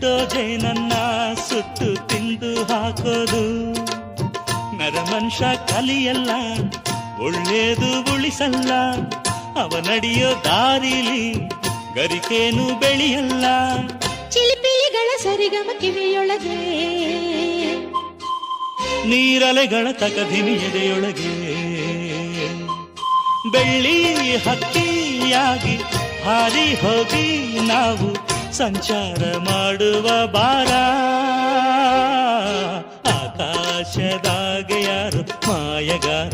ಎಷ್ಟೋ ಜೇನನ್ನ ಸುಟ್ಟು ತಿಂದು ಹಾಕೋದು. ನರಮನುಷ್ಯ ಕಲಿಯಲ್ಲ, ಒಳ್ಳೇದು ಉಳಿಸಲ್ಲ, ಅವನಡಿಯೋ ದಾರಿಲಿ ಗರಿಕೇನು ಬೆಳೆಯಲ್ಲ. ಚಿಲಿಪಿಲಿಗಳ ಸರಿಗಮ ಕಿವಿಯೊಳಗೆ, ನೀರಲೆಗಳ ತಕಧಿಮಿ ಎದೆಯೊಳಗೆ. ಬೆಳ್ಳಿ ಹಕ್ಕಿಯಾಗಿ ಹಾರಿ ಹೋಗಿ ನಾವು ಸಂಚಾರ ಮಾಡುವ ಬಾರ. ಆಕಾಶದಾಗ ಯಾರು ಮಾಯಗಾರ,